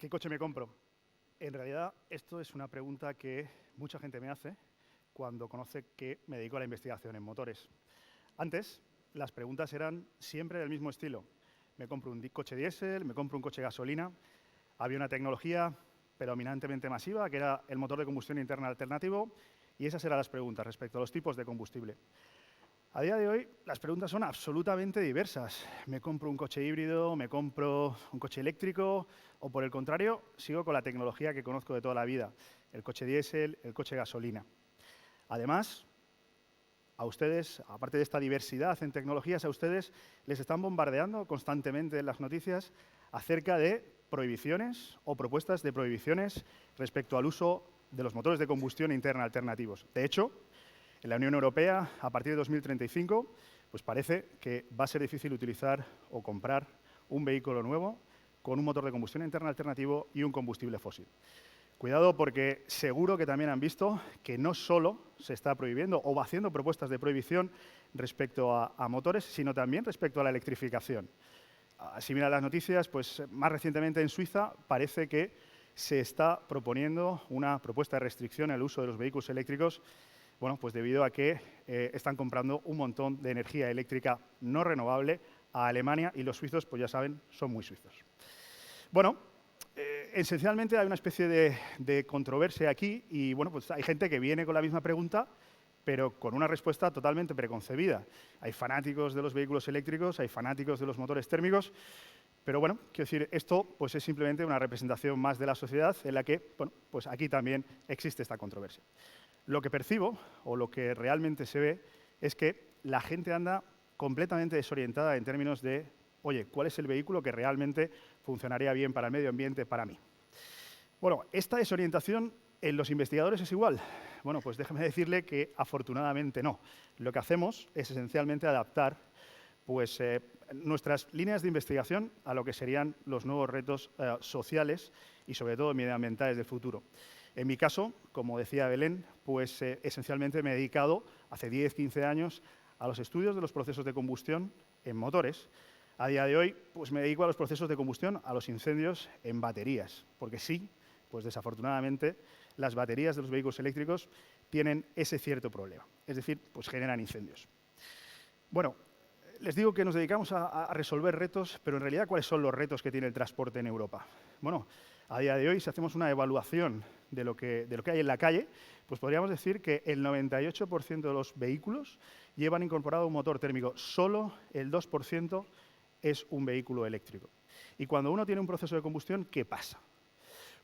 ¿Qué coche me compro? En realidad, esto es una pregunta que mucha gente me hace cuando conoce que me dedico a la investigación en motores. Antes, las preguntas eran siempre del mismo estilo. ¿Me compro un coche diésel? ¿Me compro un coche gasolina? Había una tecnología predominantemente masiva, que era el motor de combustión interna alternativo, y esas eran las preguntas respecto a los tipos de combustible. A día de hoy, las preguntas son absolutamente diversas. ¿Me compro un coche híbrido? ¿Me compro un coche eléctrico? O, por el contrario, sigo con la tecnología que conozco de toda la vida, el coche diésel, el coche gasolina. Además, a ustedes, aparte de esta diversidad en tecnologías, a ustedes les están bombardeando constantemente en las noticias acerca de prohibiciones o propuestas de prohibiciones respecto al uso de los motores de combustión interna alternativos. De hecho, en la Unión Europea, a partir de 2035, pues parece que va a ser difícil utilizar o comprar un vehículo nuevo con un motor de combustión interna alternativo y un combustible fósil. Cuidado, porque seguro que también han visto que no solo se está prohibiendo o va haciendo propuestas de prohibición respecto a motores, sino también respecto a la electrificación. Si miran las noticias, pues más recientemente en Suiza parece que se está proponiendo una propuesta de restricción al uso de los vehículos eléctricos, bueno, pues debido a que están comprando un montón de energía eléctrica no renovable a Alemania y los suizos, pues ya saben, son muy suizos. Bueno, esencialmente hay una especie de controversia aquí y, bueno, pues hay gente que viene con la misma pregunta, pero con una respuesta totalmente preconcebida. Hay fanáticos de los vehículos eléctricos, hay fanáticos de los motores térmicos, pero bueno, quiero decir, esto pues es simplemente una representación más de la sociedad en la que, bueno, pues aquí también existe esta controversia. Lo que percibo, o lo que realmente se ve, es que la gente anda completamente desorientada en términos de, oye, ¿cuál es el vehículo que realmente funcionaría bien para el medio ambiente, para mí? Bueno, esta desorientación en los investigadores es igual. Bueno, pues déjeme decirle que afortunadamente no. Lo que hacemos es esencialmente adaptar pues, nuestras líneas de investigación a lo que serían los nuevos retos sociales y sobre todo medioambientales del futuro. En mi caso, como decía Belén, pues esencialmente me he dedicado hace 10-15 años a los estudios de los procesos de combustión en motores. A día de hoy, pues me dedico a los procesos de combustión, a los incendios en baterías, porque sí, pues desafortunadamente las baterías de los vehículos eléctricos tienen ese cierto problema, es decir, pues generan incendios. Bueno, les digo que nos dedicamos a resolver retos, pero en realidad, ¿cuáles son los retos que tiene el transporte en Europa? Bueno, a día de hoy, si hacemos una evaluación de lo que hay en la calle, pues podríamos decir que el 98% de los vehículos llevan incorporado un motor térmico. Solo el 2% es un vehículo eléctrico. Y cuando uno tiene un proceso de combustión, ¿qué pasa?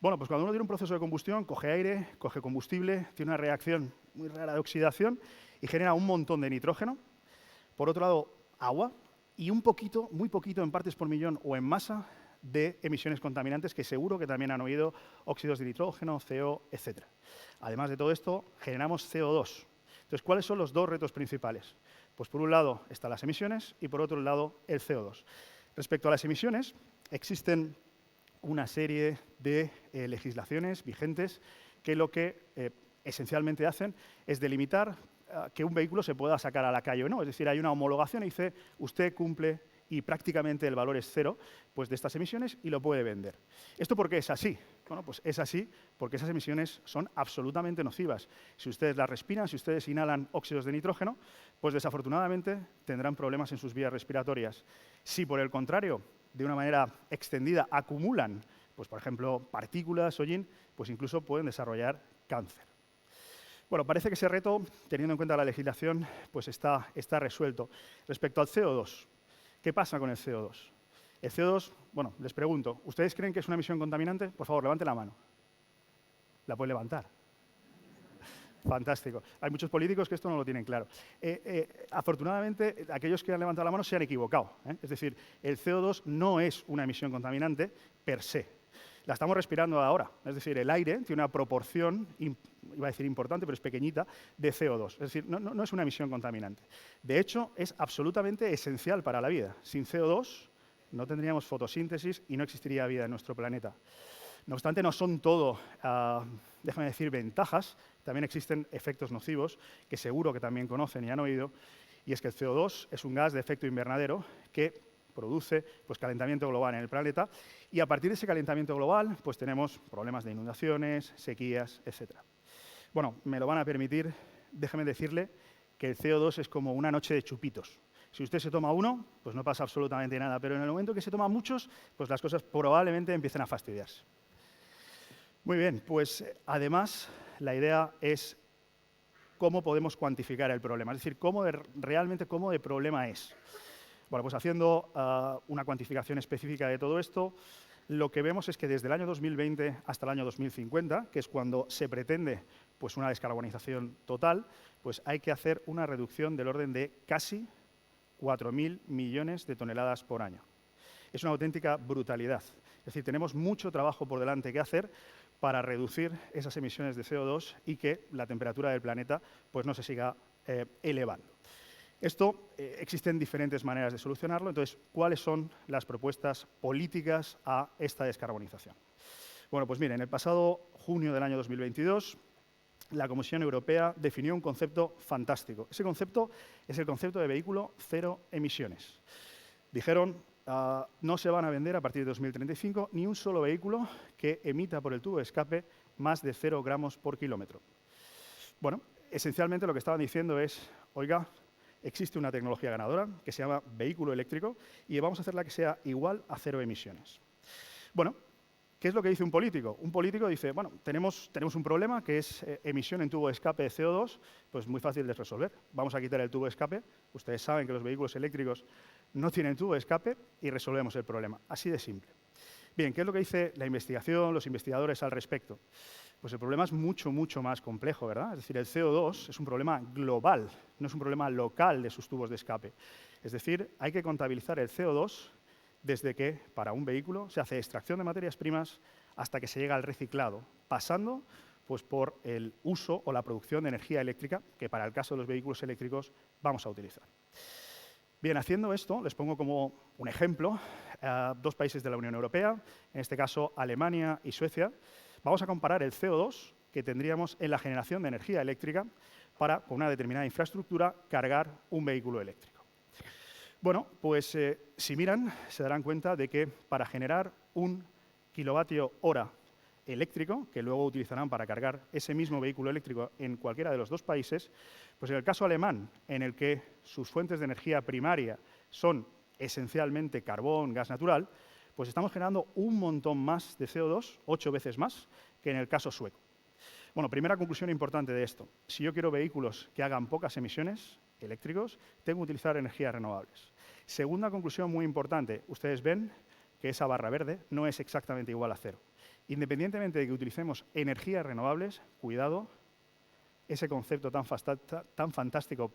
Bueno, pues cuando uno tiene un proceso de combustión, coge aire, coge combustible, tiene una reacción muy rara de oxidación y genera un montón de nitrógeno. Por otro lado, agua y un poquito, muy poquito en partes por millón o en masa de emisiones contaminantes que seguro que también han oído, óxidos de nitrógeno, CO, etc. Además de todo esto, generamos CO2. Entonces, ¿cuáles son los dos retos principales? Pues por un lado están las emisiones y por otro lado el CO2. Respecto a las emisiones, existen una serie de legislaciones vigentes que lo que esencialmente hacen es delimitar que un vehículo se pueda sacar a la calle o no. Es decir, hay una homologación y dice, usted cumple y prácticamente el valor es cero pues, de estas emisiones y lo puede vender. ¿Esto por qué es así? Bueno, pues es así porque esas emisiones son absolutamente nocivas. Si ustedes las respiran, si ustedes inhalan óxidos de nitrógeno, pues desafortunadamente tendrán problemas en sus vías respiratorias. Si por el contrario, de una manera extendida, acumulan, pues por ejemplo, partículas, hollín, pues incluso pueden desarrollar cáncer. Bueno, parece que ese reto, teniendo en cuenta la legislación, pues está resuelto. Respecto al CO2, ¿qué pasa con el CO2? El CO2, bueno, les pregunto, ¿ustedes creen que es una emisión contaminante? Por favor, levanten la mano. La pueden levantar. Fantástico. Hay muchos políticos que esto no lo tienen claro. Afortunadamente, aquellos que han levantado la mano se han equivocado. Es decir, el CO2 no es una emisión contaminante per se. La estamos respirando ahora. Es decir, el aire tiene una proporción, iba a decir importante, pero es pequeñita, de CO2. Es decir, no es una emisión contaminante. De hecho, es absolutamente esencial para la vida. Sin CO2 no tendríamos fotosíntesis y no existiría vida en nuestro planeta. No obstante, no son todo, déjame decir, ventajas. También existen efectos nocivos que seguro que también conocen y han oído. Y es que el CO2 es un gas de efecto invernadero que produce pues, calentamiento global en el planeta, y a partir de ese calentamiento global pues, tenemos problemas de inundaciones, sequías, etc. Bueno, me lo van a permitir, déjeme decirle que el CO2 es como una noche de chupitos. Si usted se toma uno, pues no pasa absolutamente nada, pero en el momento que se toma muchos, pues las cosas probablemente empiecen a fastidiarse. Muy bien, pues además la idea es cómo podemos cuantificar el problema, es decir, realmente cómo de problema es. Bueno, pues haciendo una cuantificación específica de todo esto, lo que vemos es que desde el año 2020 hasta el año 2050, que es cuando se pretende pues, una descarbonización total, pues hay que hacer una reducción del orden de casi 4.000 millones de toneladas por año. Es una auténtica brutalidad. Es decir, tenemos mucho trabajo por delante que hacer para reducir esas emisiones de CO2 y que la temperatura del planeta pues, no se siga elevando. Existen diferentes maneras de solucionarlo. Entonces, ¿cuáles son las propuestas políticas a esta descarbonización? Bueno, pues miren, el pasado junio del año 2022, la Comisión Europea definió un concepto fantástico. Ese concepto es el concepto de vehículo cero emisiones. Dijeron, no se van a vender a partir de 2035 ni un solo vehículo que emita por el tubo de escape más de 0 gramos por kilómetro. Bueno, esencialmente lo que estaban diciendo es, oiga, existe una tecnología ganadora que se llama vehículo eléctrico y vamos a hacerla que sea igual a cero emisiones. Bueno, ¿qué es lo que dice un político? Un político dice, bueno, tenemos un problema que es emisión en tubo de escape de CO2, pues muy fácil de resolver. Vamos a quitar el tubo de escape. Ustedes saben que los vehículos eléctricos no tienen tubo de escape y resolvemos el problema. Así de simple. Bien, ¿qué es lo que dice la investigación, los investigadores al respecto? Pues el problema es mucho, mucho más complejo, ¿verdad? Es decir, el CO2 es un problema global, no es un problema local de sus tubos de escape. Es decir, hay que contabilizar el CO2 desde que, para un vehículo, se hace extracción de materias primas hasta que se llega al reciclado, pasando pues, por el uso o la producción de energía eléctrica, que para el caso de los vehículos eléctricos vamos a utilizar. Bien, haciendo esto, les pongo como un ejemplo dos países de la Unión Europea, en este caso Alemania y Suecia. Vamos a comparar el CO2 que tendríamos en la generación de energía eléctrica para, con una determinada infraestructura, cargar un vehículo eléctrico. Bueno, pues si miran, se darán cuenta de que para generar un kilovatio hora eléctrico, que luego utilizarán para cargar ese mismo vehículo eléctrico en cualquiera de los dos países, pues en el caso alemán, en el que sus fuentes de energía primaria son esencialmente carbón, gas natural, pues estamos generando un montón más de CO2, 8 veces más, que en el caso sueco. Bueno, primera conclusión importante de esto. Si yo quiero vehículos que hagan pocas emisiones eléctricos, tengo que utilizar energías renovables. Segunda conclusión muy importante. Ustedes ven que esa barra verde no es exactamente igual a cero. Independientemente de que utilicemos energías renovables, cuidado, ese concepto tan fantástico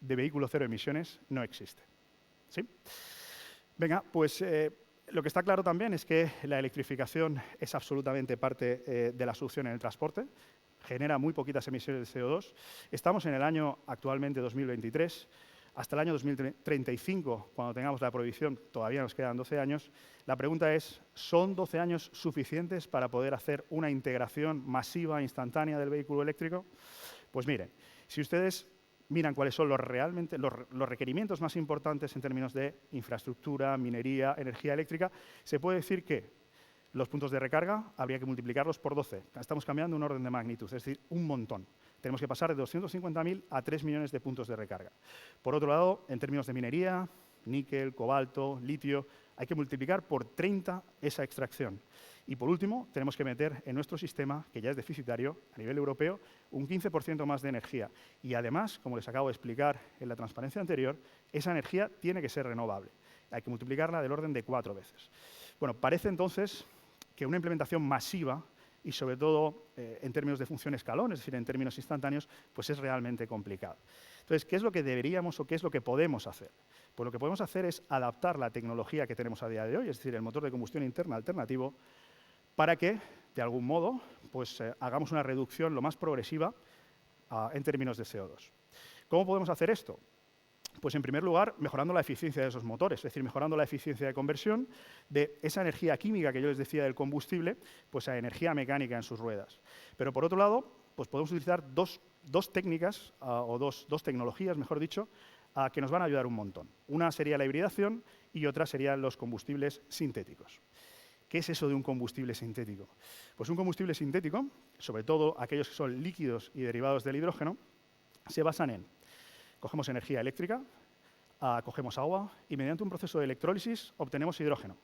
de vehículo cero emisiones no existe. ¿Sí? Venga, pues lo que está claro también es que la electrificación es absolutamente parte de la solución en el transporte. Genera muy poquitas emisiones de CO2. Estamos en el año actualmente 2023. Hasta el año 2035, cuando tengamos la prohibición, todavía nos quedan 12 años. La pregunta es, ¿son 12 años suficientes para poder hacer una integración masiva, instantánea del vehículo eléctrico? Pues miren, si ustedes miran cuáles son los requerimientos más importantes en términos de infraestructura, minería, energía eléctrica, se puede decir que los puntos de recarga habría que multiplicarlos por 12. Estamos cambiando un orden de magnitud, es decir, un montón. Tenemos que pasar de 250.000 a 3 millones de puntos de recarga. Por otro lado, en términos de minería, níquel, cobalto, litio, hay que multiplicar por 30 esa extracción. Y por último, tenemos que meter en nuestro sistema, que ya es deficitario a nivel europeo, un 15% más de energía. Y además, como les acabo de explicar en la transparencia anterior, esa energía tiene que ser renovable. Hay que multiplicarla del orden de 4 veces. Bueno, parece entonces que una implementación masiva y sobre todo en términos de función escalón, es decir, en términos instantáneos, pues es realmente complicado. Entonces, ¿qué es lo que deberíamos o qué es lo que podemos hacer? Pues lo que podemos hacer es adaptar la tecnología que tenemos a día de hoy, es decir, el motor de combustión interna alternativo, para que, de algún modo, pues hagamos una reducción lo más progresiva en términos de CO2. ¿Cómo podemos hacer esto? Pues, en primer lugar, mejorando la eficiencia de esos motores, es decir, mejorando la eficiencia de conversión de esa energía química que yo les decía del combustible, pues a energía mecánica en sus ruedas. Pero, por otro lado, pues podemos utilizar dos técnicas o dos tecnologías, mejor dicho, que nos van a ayudar un montón. Una sería la hibridación y otra serían los combustibles sintéticos. ¿Qué es eso de un combustible sintético? Pues un combustible sintético, sobre todo aquellos que son líquidos y derivados del hidrógeno, se basan en: cogemos energía eléctrica, cogemos agua y mediante un proceso de electrólisis obtenemos hidrógeno.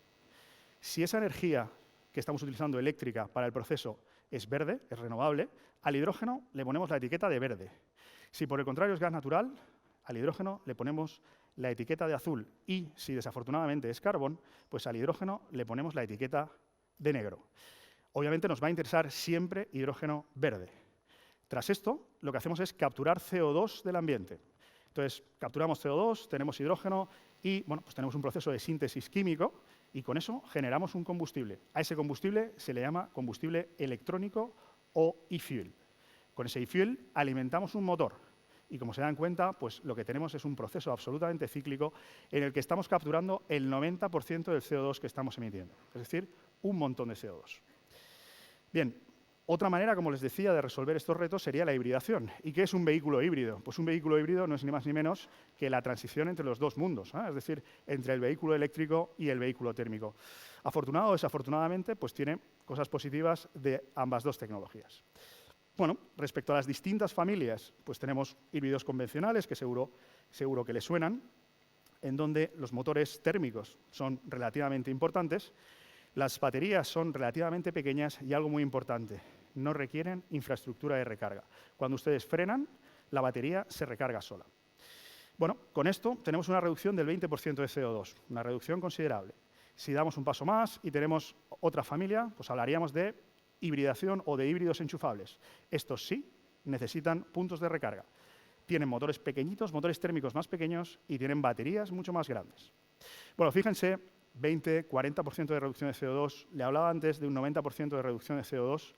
Si esa energía que estamos utilizando eléctrica para el proceso es verde, es renovable, al hidrógeno le ponemos la etiqueta de verde. Si por el contrario es gas natural, al hidrógeno le ponemos la etiqueta de azul y, si desafortunadamente es carbón, pues al hidrógeno le ponemos la etiqueta de negro. Obviamente nos va a interesar siempre hidrógeno verde. Tras esto, lo que hacemos es capturar CO2 del ambiente. Entonces, capturamos CO2, tenemos hidrógeno y bueno, pues tenemos un proceso de síntesis químico y con eso generamos un combustible. A ese combustible se le llama combustible electrónico o e-fuel. Con ese e-fuel alimentamos un motor y, como se dan cuenta, pues lo que tenemos es un proceso absolutamente cíclico en el que estamos capturando el 90% del CO2 que estamos emitiendo, es decir, un montón de CO2. Bien, otra manera, como les decía, de resolver estos retos sería la hibridación. ¿Y qué es un vehículo híbrido? Pues un vehículo híbrido no es ni más ni menos que la transición entre los dos mundos, es decir, entre el vehículo eléctrico y el vehículo térmico. Afortunado o desafortunadamente, pues tiene cosas positivas de ambas dos tecnologías. Bueno, respecto a las distintas familias, pues tenemos híbridos convencionales, que seguro que les suenan, en donde los motores térmicos son relativamente importantes, las baterías son relativamente pequeñas y algo muy importante, no requieren infraestructura de recarga. Cuando ustedes frenan, la batería se recarga sola. Bueno, con esto tenemos una reducción del 20% de CO2, una reducción considerable. Si damos un paso más y tenemos otra familia, pues hablaríamos de hibridación o de híbridos enchufables. Estos sí necesitan puntos de recarga. Tienen motores pequeñitos, motores térmicos más pequeños y tienen baterías mucho más grandes. Bueno, fíjense, 20-40% de reducción de CO2. Le hablaba antes de un 90% de reducción de CO2.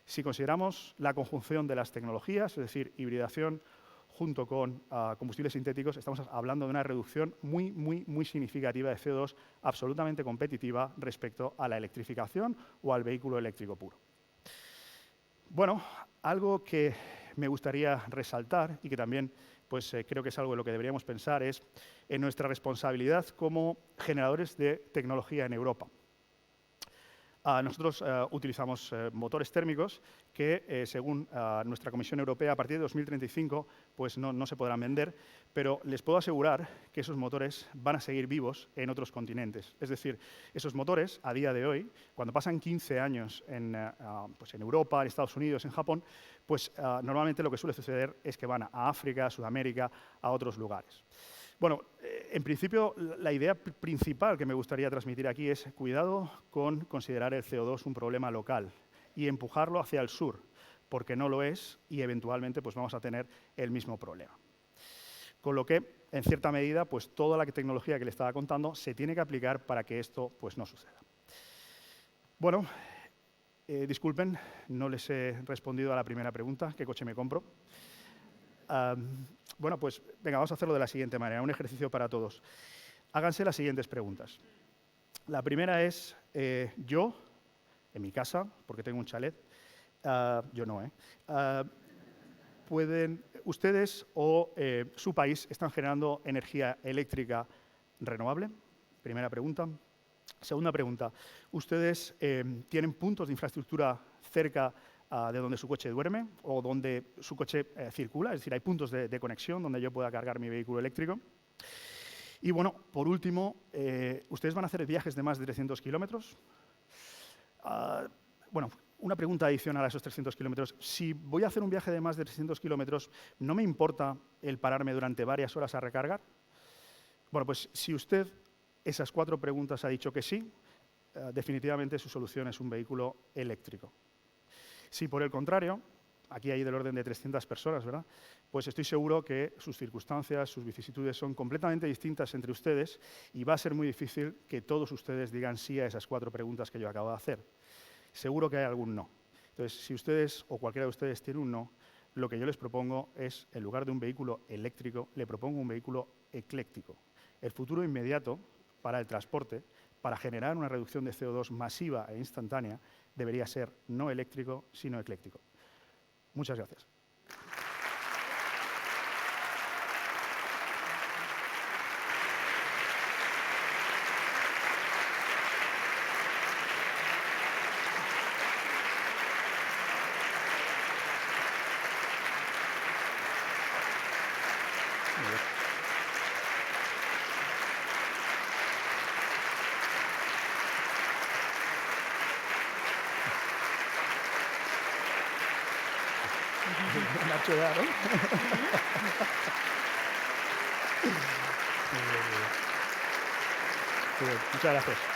Si consideramos la conjunción de las tecnologías, es decir, hibridación junto con combustibles sintéticos, estamos hablando de una reducción muy significativa de CO2, absolutamente competitiva respecto a la electrificación o al vehículo eléctrico puro. Bueno, algo que me gustaría resaltar y que también pues, creo que es algo en lo que deberíamos pensar es en nuestra responsabilidad como generadores de tecnología en Europa. Nosotros utilizamos motores térmicos que, según nuestra Comisión Europea, a partir de 2035 pues no se podrán vender, pero les puedo asegurar que esos motores van a seguir vivos en otros continentes. Es decir, esos motores, a día de hoy, cuando pasan 15 años en Europa, en Estados Unidos, en Japón, pues normalmente lo que suele suceder es que van a África, a Sudamérica, a otros lugares. Bueno, en principio, la idea principal que me gustaría transmitir aquí es cuidado con considerar el CO2 un problema local y empujarlo hacia el sur, porque no lo es y eventualmente pues, vamos a tener el mismo problema. Con lo que, en cierta medida, pues, toda la tecnología que le estaba contando se tiene que aplicar para que esto pues, no suceda. Bueno, disculpen, no les he respondido a la primera pregunta, ¿qué coche me compro? Bueno, pues venga, vamos a hacerlo de la siguiente manera, un ejercicio para todos. Háganse las siguientes preguntas. La primera es, yo, en mi casa, porque tengo un chalet, yo no, ¿pueden ustedes o su país están generando energía eléctrica renovable? Primera pregunta. Segunda pregunta, ¿ustedes tienen puntos de infraestructura cerca de donde su coche duerme o donde su coche circula? Es decir, hay puntos de conexión donde yo pueda cargar mi vehículo eléctrico. Y bueno, por último, ¿ustedes van a hacer viajes de más de 300 kilómetros? Bueno, una pregunta adicional a esos 300 kilómetros. Si voy a hacer un viaje de más de 300 kilómetros, ¿no me importa el pararme durante varias horas a recargar? Bueno, pues si usted esas 4 preguntas ha dicho que sí, definitivamente su solución es un vehículo eléctrico. Si por el contrario, aquí hay del orden de 300 personas, ¿verdad? Pues estoy seguro que sus circunstancias, sus vicisitudes son completamente distintas entre ustedes y va a ser muy difícil que todos ustedes digan sí a esas 4 preguntas que yo acabo de hacer. Seguro que hay algún no. Entonces, si ustedes o cualquiera de ustedes tiene un no, lo que yo les propongo es, en lugar de un vehículo eléctrico, le propongo un vehículo ecléctico. El futuro inmediato para el transporte, para generar una reducción de CO2 masiva e instantánea, debería ser no eléctrico, sino ecléctico. Muchas gracias. Muy bien. Nacho ya, ¿no? Muy bien. Muchas gracias.